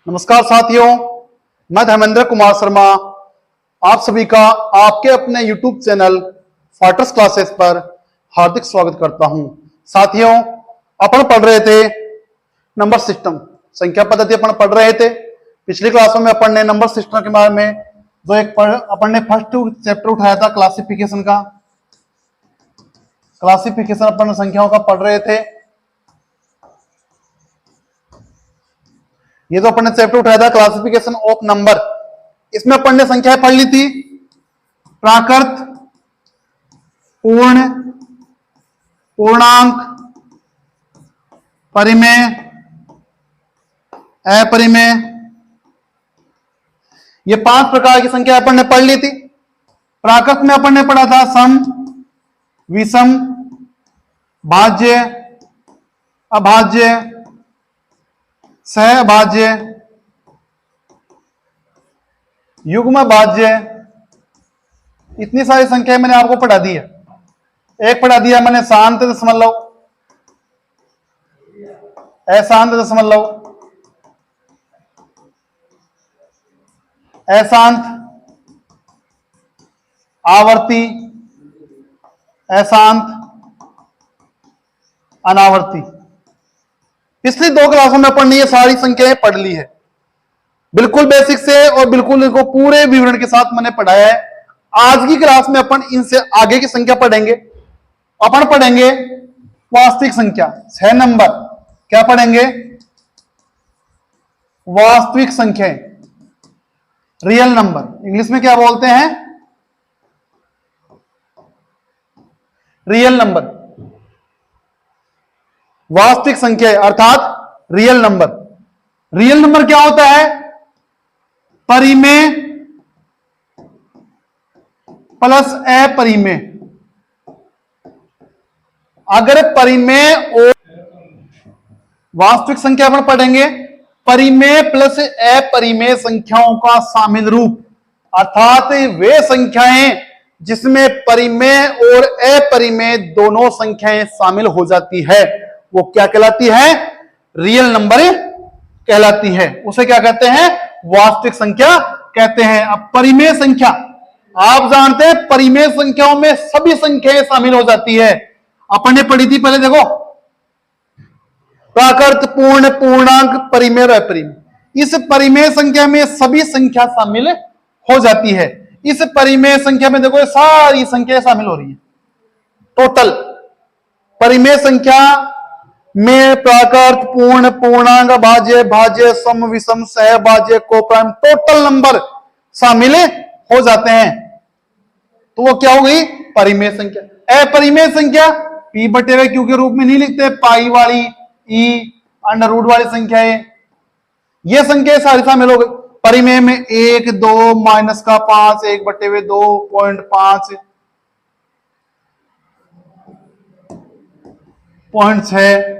नमस्कार साथियों, मैं धर्मेंद्र कुमार शर्मा आप सभी का आपके अपने YouTube चैनल फाटर्स क्लासेस पर हार्दिक स्वागत करता हूं। साथियों, अपन पढ़ रहे थे नंबर सिस्टम, संख्या पद्धति अपन पढ़ रहे थे। पिछली क्लासों में अपन ने नंबर सिस्टम के बारे में जो अपन ने फर्स्ट चैप्टर उठाया था क्लासिफिकेशन का। क्लासिफिकेशन अपन संख्याओं का पढ़ रहे थे। ये तो अपन ने चैप्टर उठाया था क्लासिफिकेशन ऑफ नंबर। इसमें अपन ने संख्याएं पढ़ ली थी, प्राकृत, पूर्ण, पूर्णांक, परिमेय, अपरिमेय। ये 5 प्रकार की संख्या अपन ने पढ़ ली थी। प्राकृत में अपन ने पढ़ा था सम, विषम, भाज्य, अभाज्य, सहभाज्य, युग्म भाज्य। इतनी सारी संख्याएं मैंने आपको पढ़ा दी है। एक पढ़ा दिया मैंने शांत दशमलव, अशांत दशमलव, अशांत, आवर्ती, अशांत, अनावर्ती। पिछली 2 क्लासों में अपन ने ये सारी संख्याएं पढ़ ली है, बिल्कुल बेसिक से और बिल्कुल इनको पूरे विवरण के साथ मैंने पढ़ाया है। आज की क्लास में अपन इनसे आगे की संख्या पढ़ेंगे। अपन पढ़ेंगे वास्तविक संख्या, 6 नंबर। क्या पढ़ेंगे? वास्तविक संख्याएं, रियल नंबर। इंग्लिश में क्या बोलते हैं? Real number. वास्तविक संख्या अर्थात रियल नंबर। रियल नंबर क्या होता है? परिमेय प्लस अपरिमेय। अगर परिमेय और वास्तविक संख्या पर पढ़ेंगे परिमेय प्लस अपरिमेय संख्याओं का शामिल रूप, अर्थात वे संख्याएं जिसमें परिमेय और अपरिमेय दोनों संख्याएं शामिल हो जाती है, वो क्या कहलाती है? रियल नंबर कहलाती है। उसे क्या कहते हैं? वास्तविक संख्या कहते हैं। अब परिमेय संख्या, आप जानते हैं परिमेय संख्याओं में सभी संख्याएं शामिल हो जाती है। अपन ने पढ़ी थी पहले, देखो, प्राकृत, पूर्ण, पूर्णांक, परिमेय और अपरिमेय। इस परिमेय संख्या में सभी संख्या शामिल हो जाती है। इस परिमेय संख्या में देखो सारी संख्याएं शामिल हो रही है। टोटल परिमेय संख्या में प्राकृत, पूर्ण, पूर्णांक, भाज्य, भाज्य, सम, विषम, सहभाज्य, कोप्राइम, टोटल नंबर शामिल हो जाते हैं। तो वो क्या हो गई? परिमेय संख्या। अपरिमेय संख्या पी बटे वे क्यू के रूप में नहीं लिखते, पाई वाली, ई, अंडर रूट वाली संख्याएं, ये संख्याएं सारी शामिल हो गई। परिमेय में 1, 2, माइनस का 5, 1 बटे वे 2.5, 0.6,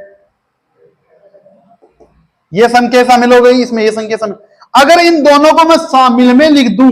ये संख्या शामिल हो गई। इसमें ये संख्या शामिल। अगर इन दोनों को मैं शामिल में लिख दूं,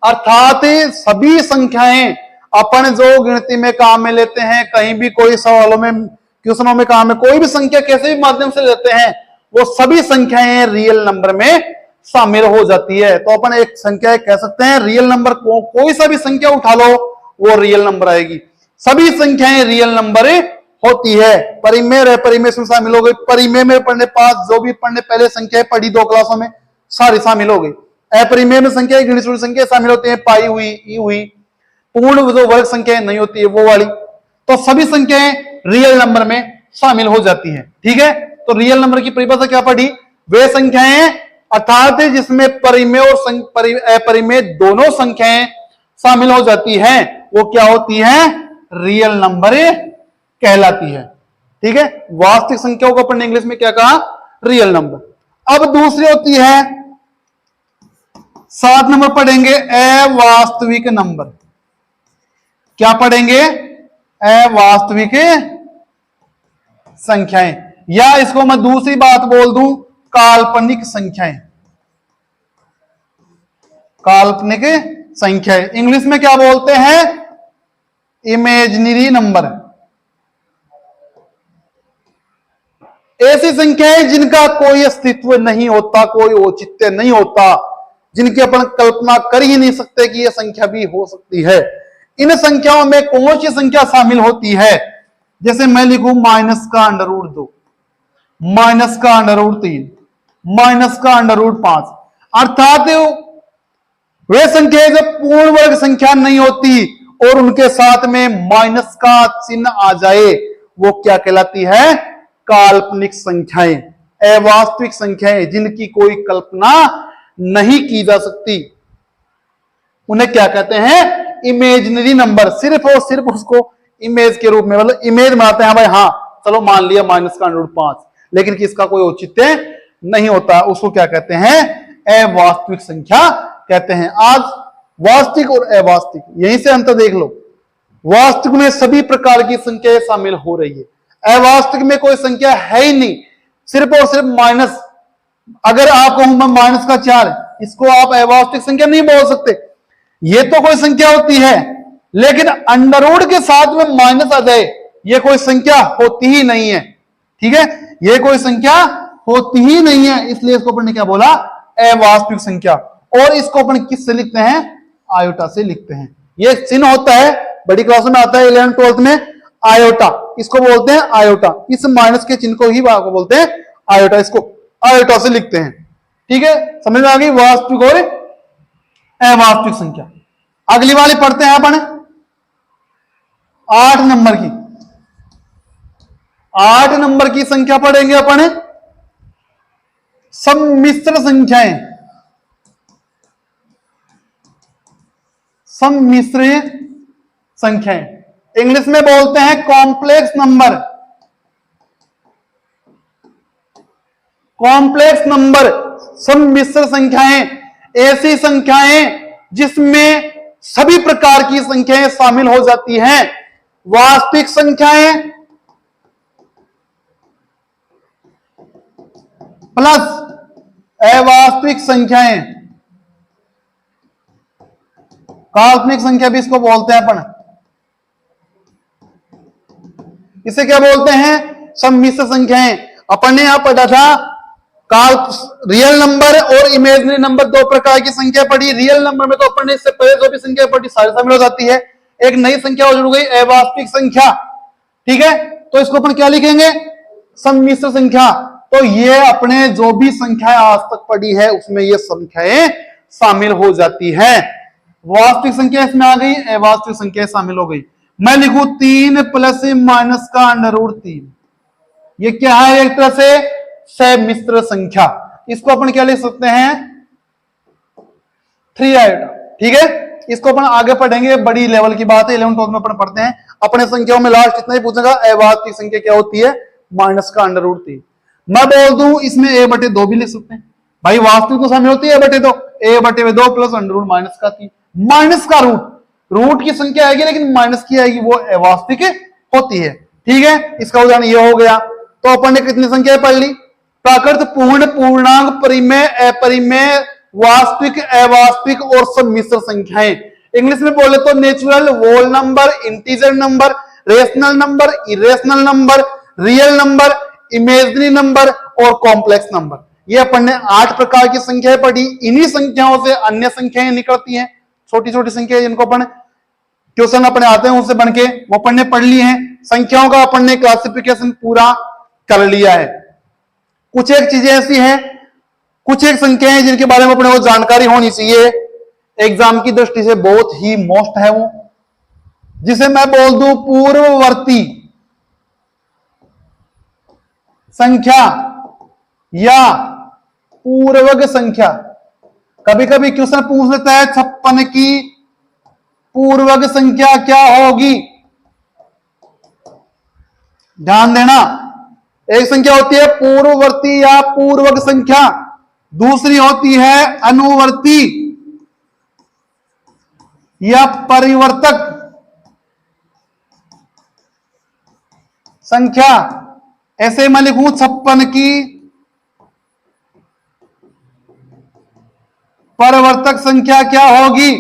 अर्थात सभी संख्याएं अपन जो गिनती में काम में लेते हैं, कहीं भी कोई सवालों में, क्वेश्चनों में काम में कोई भी संख्या कैसे भी माध्यम से लेते हैं, वो सभी संख्याएं रियल नंबर में शामिल हो जाती है। तो अपन एक संख्या कह सकते हैं रियल नंबर को, कोई सा भी संख्या उठा लो वो रियल नंबर आएगी। सभी संख्याएं रियल नंबर होती है। परिमेय और अपरिमेय में शामिल हो गई। परिमेय में पढ़ने 5, जो भी पढ़ने पहले संख्याएं पढ़ी 2 क्लासों में, सारी शामिल हो गई। अपरिमेय में संख्या गिनी चुनी संख्या शामिल होती है, पाई हुई, ई हुई। पूर्ण जो वर्ग संख्याएं नहीं होती है वो वाली। तो सभी संख्याएं रियल नंबर में शामिल हो जाती है। ठीक है, तो रियल नंबर की परिभाषा क्या पढ़ी? वे संख्याएं अर्थात जिसमें परिमेय और अपरिमेय दोनों संख्याएं शामिल हो जाती हैं, वो क्या होती है? रियल नंबर कहलाती है। ठीक है, वास्तविक संख्याओं को अपन ने इंग्लिश में क्या कहा? Real number. अब दूसरी होती है, 7 नंबर पढ़ेंगे अवास्तविक नंबर। क्या पढ़ेंगे? अवास्तविक संख्याएं, या इसको मैं दूसरी बात बोल दूं, काल्पनिक संख्याएं। काल्पनिक संख्याएं इंग्लिश में क्या बोलते हैं? Imaginary number. ऐसी संख्याएं जिनका कोई अस्तित्व नहीं होता, कोई औचित्य नहीं होता, जिनकी अपन कल्पना कर ही नहीं सकते कि यह संख्या भी हो सकती है। इन संख्याओं में कौन सी संख्या शामिल होती है? जैसे मैं लिखूं -√2, -√3, -√5, अर्थात वे संख्या जो पूर्ण वर्ग संख्या नहीं होती और उनके साथ में माइनस का चिन्ह आ जाए, वो क्या कहलाती है? काल्पनिक संख्याएं, अवास्तविक संख्याएं, जिनकी कोई कल्पना नहीं की जा सकती, उन्हें क्या कहते हैं? Imaginary number. सिर्फ और सिर्फ उसको इमेज के रूप में, मतलब इमेज बनाते हैं, भाई हाँ चलो मान लिया -√5, लेकिन किसका कोई औचित्य नहीं होता, उसको क्या कहते हैं? अवास्तविक संख्या कहते हैं। आज वास्तविक और अवास्तविक, यहीं से अंतर देख लो। वास्तविक में सभी प्रकार की संख्याएं शामिल हो रही है, अवास्तविक में कोई संख्या है ही नहीं, सिर्फ और सिर्फ माइनस। अगर आप कहूं मैं -4, इसको आप अवास्तविक संख्या नहीं बोल सकते। ये तो कोई संख्या होती है, लेकिन अंडर के साथ में माइनस आ जाए, ये कोई संख्या होती ही नहीं है। ठीक है, ये कोई संख्या होती ही नहीं है, इसलिए इसको अपन ने क्या बोला? अवास्तविक संख्या। और इसको अपन किस से लिखते हैं? आयोटा से लिखते हैं। ये चिन्ह होता है, बड़ी क्लासों में आता है 11th 12th में, आयोटा, इसको बोलते हैं आयोटा। इस माइनस के चिन्ह को ही बोलते हैं आयोटा, इसको आयोटा से लिखते हैं। ठीक है, समझ में आ गई वास्तविक और अवास्तविक संख्या। अगली वाली पढ़ते हैं अपन, 8 नंबर की। 8 नंबर की संख्या पढ़ेंगे अपन, सम्मिश्र संख्याएं। सम्मिश्र संख्याएं इंग्लिश में बोलते हैं कॉम्प्लेक्स नंबर। कॉम्प्लेक्स नंबर, सम्मिश्र संख्याएं, ऐसी संख्याएं जिसमें सभी प्रकार की संख्याएं शामिल हो जाती हैं। वास्तविक संख्याएं प्लस अवास्तविक संख्याएं, काल्पनिक संख्या भी इसको बोलते हैं अपन। इसे क्या बोलते हैं? सम्मिश्र संख्याएं। अपन ने यहां पढ़ा था रियल नंबर और इमेजिनरी नंबर, दो प्रकार की संख्या पढ़ी। रियल नंबर में तो अपन ने इससे पहले जो भी संख्या पढ़ी सारी शामिल हो जाती है। एक नई संख्या जुड़ गई, अवास्तविक संख्या। ठीक है, तो इसको अपन क्या लिखेंगे? सम्मिश्र संख्या। तो ये अपने जो भी संख्याएं आज तक पढ़ी है उसमें ये संख्याएं शामिल हो जाती है। वास्तविक संख्या इसमें आ गई, अवास्तविक संख्या शामिल हो गई। मैं लिखूं 3 प्लस माइनस का √3, ये क्या है? एक तरह से सम्मिश्र संख्या। इसको अपन क्या लिख सकते हैं? 3 आयोटा। ठीक है, इसको अपन आगे पढ़ेंगे, बड़ी लेवल की बात है, 11th 12th में अपन पढ़ते हैं। अपने संख्याओं में लास्ट इतना ही पूछेगा, अवास्तविक संख्या क्या होती है? माइनस का √3। मैं बोल दूं इसमें a/2 भी लिख सकते हैं भाई, वास्तविक तो शामिल होती है a/2, a/2 प्लस √ माइनस का 3, माइनस का रूट की संख्या आएगी लेकिन माइनस की आएगी, वो अवास्तविक होती है। ठीक है, इसका उदाहरण ये हो गया। तो अपन ने कितनी संख्याएं पढ़ ली? प्राकृत, पूर्ण, पूर्णांक, परिमेय, अपरिमेय, वास्तविक, अवास्तविक और सम्मिश्र संख्याएं। इंग्लिश में बोले तो natural, whole number, integer number, rational number, irrational number, real number, imaginary number और कॉम्प्लेक्स नंबर। ये अपन ने 8 प्रकार की संख्याएं पढ़ी। इन्हीं संख्याओं से अन्य संख्याएं निकलती हैं, छोटी छोटी संख्याएं जिनको अपन ट्यूशन अपने आते हैं उनसे बन के, वो अपन ने पढ़ ली हैं। संख्याओं का अपन ने क्लासिफिकेशन पूरा कर लिया है। कुछ एक चीजें ऐसी हैं, कुछ एक संख्याएं जिनके बारे में अपने को जानकारी होनी चाहिए, एग्जाम की दृष्टि से बहुत ही मोस्ट है वो, जिसे मैं बोल दूं पूर्ववर्ती संख्या या पूर्वग संख्या। कभी कभी क्वेश्चन पूछ लेता है 56 की पूर्वग संख्या क्या होगी? ध्यान देना, एक संख्या होती है पूर्ववर्ती या पूर्वग संख्या, दूसरी होती है अनुवर्ती या परिवर्तक संख्या। ऐसे मैं लिखूं 56 की परिवर्तक संख्या क्या होगी?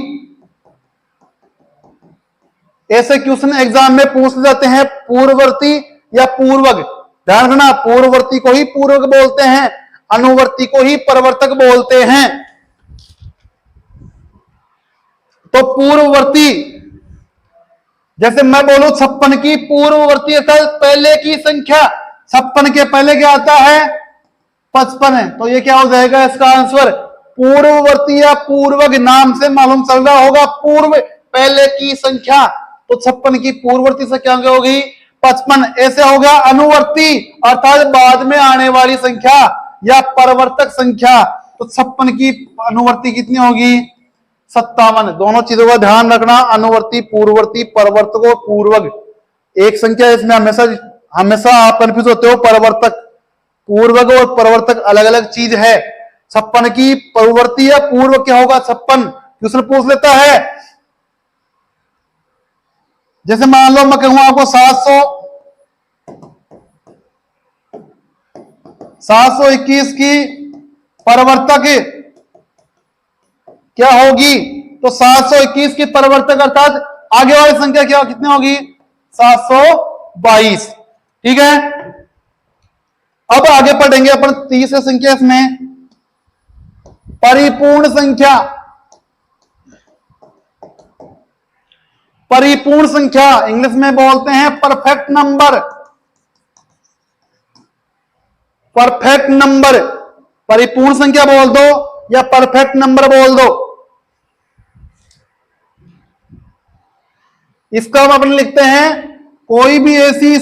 ऐसे क्वेश्चन एग्जाम में पूछ जाते हैं, पूर्ववर्ती या पूर्वग। ध्यान रखना, पूर्ववर्ती को ही पूर्वक बोलते हैं, अनुवर्ती को ही परवर्तक बोलते हैं। तो पूर्ववर्ती, जैसे मैं बोलूं 56 की पूर्ववर्ती अर्थात पहले की संख्या, 56 के पहले क्या आता है 55 है, तो ये क्या हो जाएगा इसका आंसर पूर्ववर्ती या पूर्वक नाम से मालूम चल रहा होगा पूर्व पहले की संख्या, तो 56 की पूर्ववर्ती संख्या होगी 55। ऐसे होगा अनुवर्ती अर्थात बाद में आने वाली संख्या या परवर्तक संख्या, तो 56 की अनुवर्ती कितनी होगी 57। दोनों चीजों का ध्यान रखना, अनुवर्ती पूर्ववर्ती परवर्तक और पूर्वक एक संख्या, इसमें हमेशा हमेशा आप कंफ्यूज होते हो, परवर्तक पूर्वक और परवर्तक अलग अलग चीज है। 56 की पूर्ववर्ती या पूर्व क्या होगा 56, क्वेश्चन पूछ लेता है। जैसे मान लो मैं कहूं आपको 721 की परवर्तक क्या होगी, तो 721 की परवर्तक अर्थात आगे वाली संख्या क्या कितनी होगी 722। ठीक है, अब आगे पढ़ेंगे अपन तीसरी संख्या, इसमें परिपूर्ण संख्या। परिपूर्ण संख्या इंग्लिश में बोलते हैं परफेक्ट नंबर। परफेक्ट नंबर, परिपूर्ण संख्या बोल दो या परफेक्ट नंबर बोल दो। इसका हम अपन लिखते हैं कोई भी ऐसी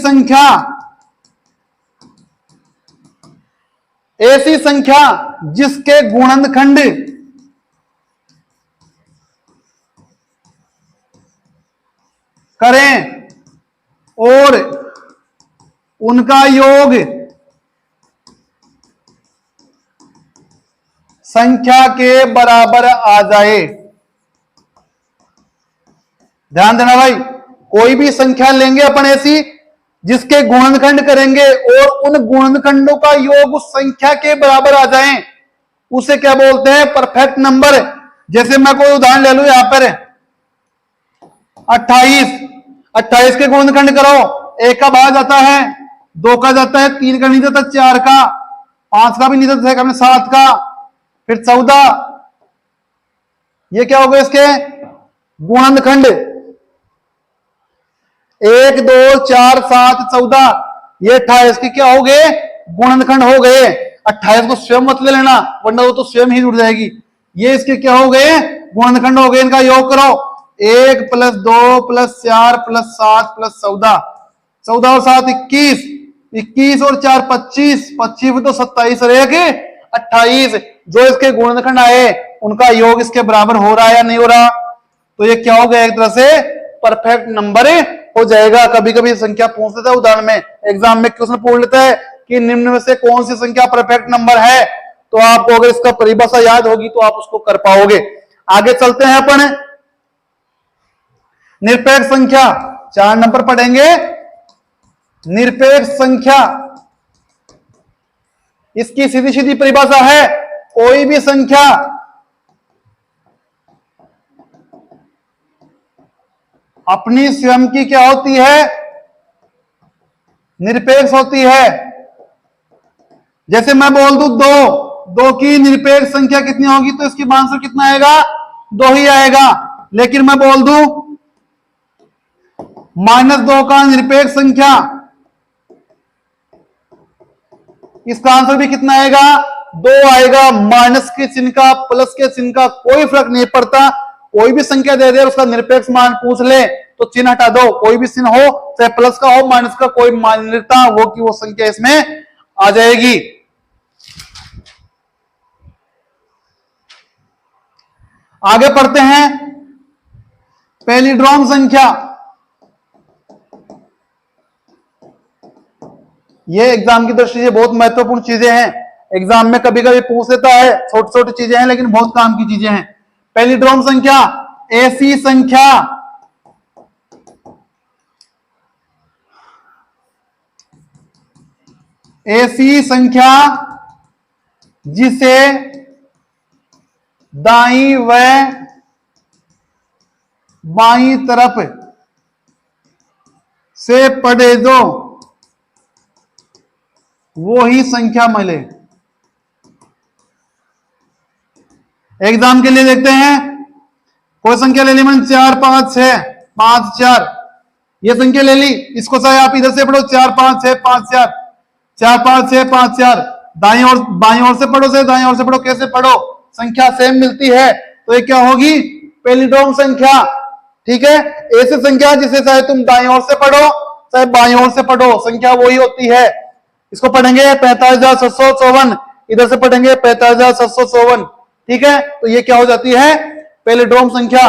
संख्या जिसके गुणनखंड करें और उनका योग संख्या के बराबर आ जाए। ध्यान देना भाई, कोई भी संख्या लेंगे अपन ऐसी जिसके गुणनखंड करेंगे और उन गुणनखंडों का योग उस संख्या के बराबर आ जाए, उसे क्या बोलते हैं परफेक्ट नंबर। जैसे मैं कोई उदाहरण ले लूं, यहां पर 28 के गुणनखंड करो, 1 का भाग जाता है, 2 का जाता है, 3 का नहीं जाता, 4 का, 5 का भी नहीं जाता, 7 का, फिर 14। ये क्या होगा इसके गुणनखंड 1 2 4 7 14, ये 28 के क्या हो गए गुणनखंड हो गए। 28 को स्वयं मत ले लेना वरना वो तो स्वयं ही जुड़ जाएगी। ये इसके क्या हो गए गुणनखंड हो गए, इनका योग करो 1 + 2 + 4 + 7 + 14, 14 और 7 21, 21 और 4 25, 25 तो 27 और 1 28। जो इसके गुणनखंड आए उनका योग इसके बराबर हो रहा है या नहीं हो रहा, तो ये क्या हो गया एक तरह से परफेक्ट नंबर हो जाएगा। कभी कभी संख्या पूछ लेता है उदाहरण में, एग्जाम में क्वेश्चन पूछ लेता है कि निम्न में से कौन सी संख्या परफेक्ट नंबर है, तो आपको अगर इसका परिभाषा याद होगी तो आप उसको कर पाओगे। आगे चलते हैं अपन निरपेक्ष संख्या, 4 नंबर पढ़ेंगे। निरपेक्ष संख्या, इसकी सीधी सीधी परिभाषा है कोई भी संख्या अपनी स्वयं की क्या होती है निरपेक्ष होती है। जैसे मैं बोल दूं 2 की निरपेक्ष संख्या कितनी होगी, तो इसकी आंसर कितना आएगा 2 ही आएगा। लेकिन मैं बोल दूं -2 का निरपेक्ष संख्या, इसका आंसर भी कितना आएगा 2 आएगा। माइनस के चिन्ह का प्लस के चिन्ह का कोई फर्क नहीं पड़ता, कोई भी संख्या दे दे उसका निरपेक्ष मान पूछ ले तो चिन्ह हटा दो, कोई भी चिन्ह हो चाहे प्लस का हो माइनस का, कोई मान्यता वो की वो संख्या इसमें आ जाएगी। आगे पढ़ते हैं पैलिड्रोम संख्या। ये एग्जाम की दृष्टि से बहुत महत्वपूर्ण चीजें हैं, एग्जाम में कभी कभी पूछ लेता है, छोटी छोटी चीजें हैं लेकिन बहुत काम की चीजें हैं। पैलिड्रोम संख्या ऐसी संख्या जिसे दाईं व बाईं तरफ से पढ़े दो वो ही संख्या मिले। एग्जाम के लिए देखते हैं, कोई संख्या ले ली मैंने 4 5 6 5 4, ये संख्या ले ली, इसको चाहे आप इधर से पढ़ो 4 5 6 5 4, 4 5 6 5 4, दाएं और बाएं ओर से पढ़ो, से दाएं ओर से पढ़ो, कैसे पढ़ो, संख्या सेम मिलती है तो ये क्या होगी, पैलिड्रोम संख्या। ठीक है, ऐसी संख्या जिसे चाहे तुम दाएं ओर से पढ़ो चाहे बाएं ओर से पढ़ो, संख्या वही होती है। इसको पढ़ेंगे 45,754, इधर से पढ़ेंगे 45,754। ठीक है, तो ये क्या हो जाती है, पैलिड्रोम संख्या।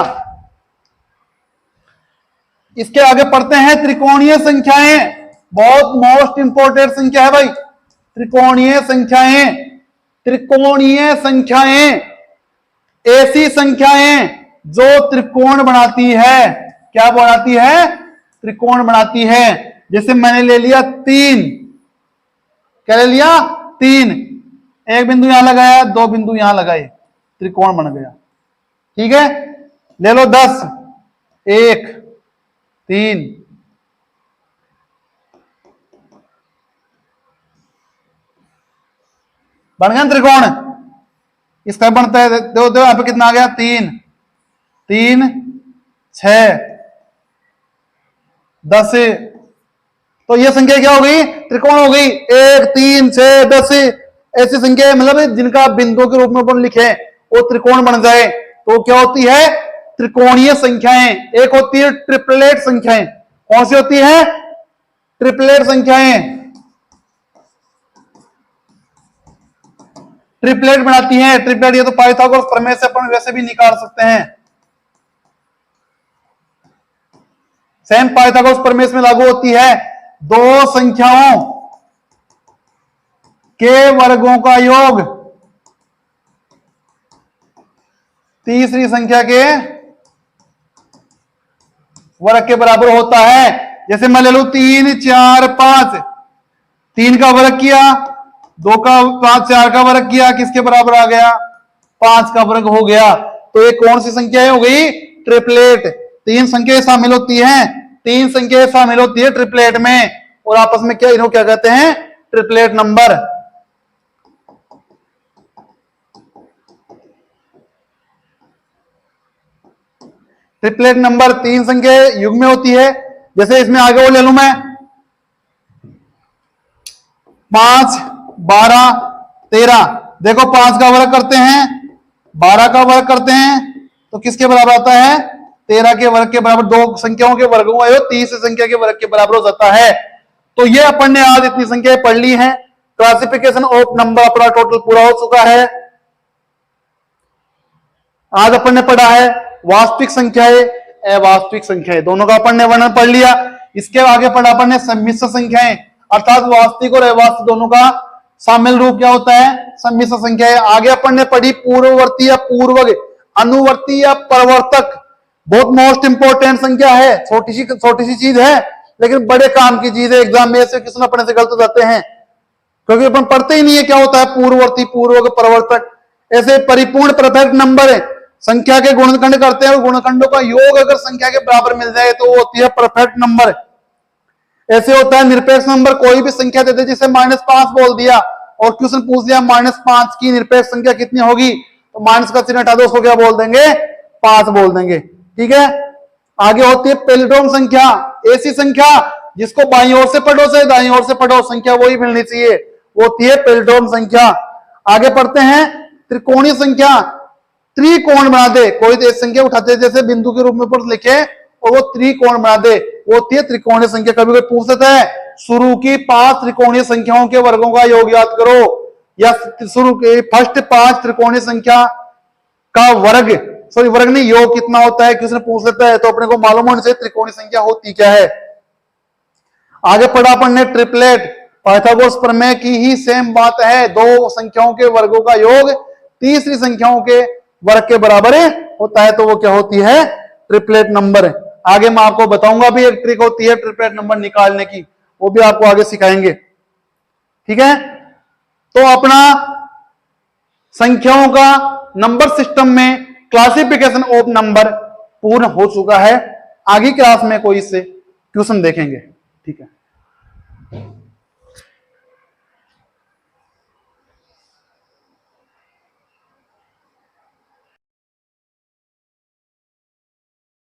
इसके आगे पढ़ते हैं त्रिकोणीय संख्याएं, बहुत मोस्ट इंपोर्टेंट संख्या है भाई, त्रिकोणीय संख्याएं। त्रिकोणीय संख्याएं ऐसी संख्याएं जो त्रिकोण बनाती है, क्या बनाती है, त्रिकोण बनाती है। जैसे मैंने ले लिया 3, क्या ले लिया 3, एक बिंदु यहां लगाया, 2 बिंदु यहां लगाए, त्रिकोण बन गया। ठीक है, ले लो 10, 1 3, बन गया त्रिकोण। इसका बनता है, दो दो, यहां पे कितना आ गया, 3 3 6 10, तो ये संख्या क्या हो गई, त्रिकोण हो गई। 1 3 6 10 ऐसी संख्या मतलब जिनका बिंदु के रूप में अपन लिखे वो त्रिकोण बन जाए तो क्या होती है, त्रिकोणीय संख्याएं। एक होती है ट्रिपलेट संख्याएं, कौन सी होती है, ट्रिपलेट संख्याएं, ट्रिपलेट बनाती हैं। ट्रिपलेट ये तो पाइथागोरस प्रमेय से अपन वैसे भी निकाल सकते हैं, सेम पाइथागोरस प्रमेय में लागू होती है। दो संख्याओं के वर्गों का योग तीसरी संख्या के वर्ग के बराबर होता है। जैसे मैं ले लू 3 4 5, 3 का वर्ग किया, 2 का 5 4 का वर्ग किया, किसके बराबर आ गया, 5 का वर्ग हो गया। तो ये कौन सी संख्या हो गई, ट्रिपलेट। 3 संख्याएं शामिल होती हैं, 3 संख्याएं शामिल होती है ट्रिपलेट में, और आपस में क्या, इन्हों क्या कहते हैं, ट्रिपलेट नंबर। ट्रिपलेट नंबर 3 संख्याएं युग्म में होती है। जैसे इसमें आगे वो ले लू मैं 5 12 13, देखो 5 का वर्ग करते हैं, 12 का वर्ग करते हैं तो किसके बराबर आता है, 13 के वर्ग के बराबर। दो संख्याओं के वर्गों का योग 30 संख्या के वर्ग के बराबर हो जाता है। तो ये अपन ने आज इतनी संख्याएं पढ़ ली हैं। क्लासिफिकेशन ऑफ नंबर अपना टोटल पूरा हो चुका है। आज अपन ने पढ़ा है वास्तविक संख्याएं, अवास्तविक संख्याएं, दोनों का अपन ने वर्णन पढ़ लिया। इसके आगे पढ़ा अपन ने सम्मिश्र संख्याएं, अर्थात वास्तविक और अवास्तविक दोनों का शामिल रूप क्या होता है, सम्मिश्र संख्याएं। आगे अपन ने पढ़ी पूर्ववर्ती या पूर्वज, अनुवर्ती या परवर्तक, बहुत मोस्ट इंपोर्टेंट संख्या है। छोटी सी चीज है लेकिन बड़े काम की चीज है। एग्जाम में से किसी न पढ़ने से गलत हो जाते हैं क्योंकि अपन पढ़ते ही नहीं है क्या होता है पूर्ववर्ती, पूर्वज, परवर्तक। ऐसे परिपूर्ण परफेक्ट नंबर है, संख्या के गुणनखंड करते हैं और गुणनखंडों का योग अगर संख्या के बराबर मिल जाए तो वो होती है परफेक्ट नंबर। ऐसे होता है निरपेक्ष नंबर, कोई भी संख्या दे दे, जिसे -5 बोल दिया और क्वेश्चन पूछ दिया -5 की निरपेक्ष संख्या कितनी होगी, तो माइनस का चिन्ह हटा दो, उसको क्या बोल देंगे, 5 बोल देंगे। ठीक है, आगे होती है पैलिड्रोम संख्या, ऐसी संख्या जिसको बाईं ओर से पढ़ो से दाईं ओर से पढ़ो संख्या वही मिलनी चाहिए, वो होती है पैलिड्रोम संख्या। आगे पढ़ते हैं त्रिकोणीय संख्या, त्रिकोण बना दे, कोई एक संख्या उठाते जैसे बिंदु के रूप में ऊपर लिखे और वो त्रिकोण बना दे, वो होती है त्रिकोणीय संख्या। कभी कोई पूछ सकता है शुरू की 5 त्रिकोणीय संख्याओं के वर्गों का योग याद करो, या शुरू के फर्स्ट 5 त्रिकोणीय संख्या का वर्ग, सॉरी वर्ग नहीं, योग कितना होता है किसी ने पूछ लेता है तो अपने को मालूम होने से त्रिकोणीय संख्या होती क्या है। आगे पढ़ा अपन ने ट्रिपलेट, पाइथागोरस प्रमेय की ही सेम बात है, दो संख्याओं के वर्गों का योग तीसरी संख्याओं के वर्ग के बराबर होता है तो वो क्या होती है, ट्रिपलेट नंबर। आगे मैं आपको बताऊंगा भी एक ट्रिक होती है ट्रिपलेट नंबर निकालने की, वो भी आपको आगे सिखाएंगे। ठीक है, तो अपना संख्याओं का नंबर सिस्टम में क्लासिफिकेशन ऑफ नंबर पूर्ण हो चुका है। आगे क्लास में कोई इससे क्वेश्चन देखेंगे। ठीक है।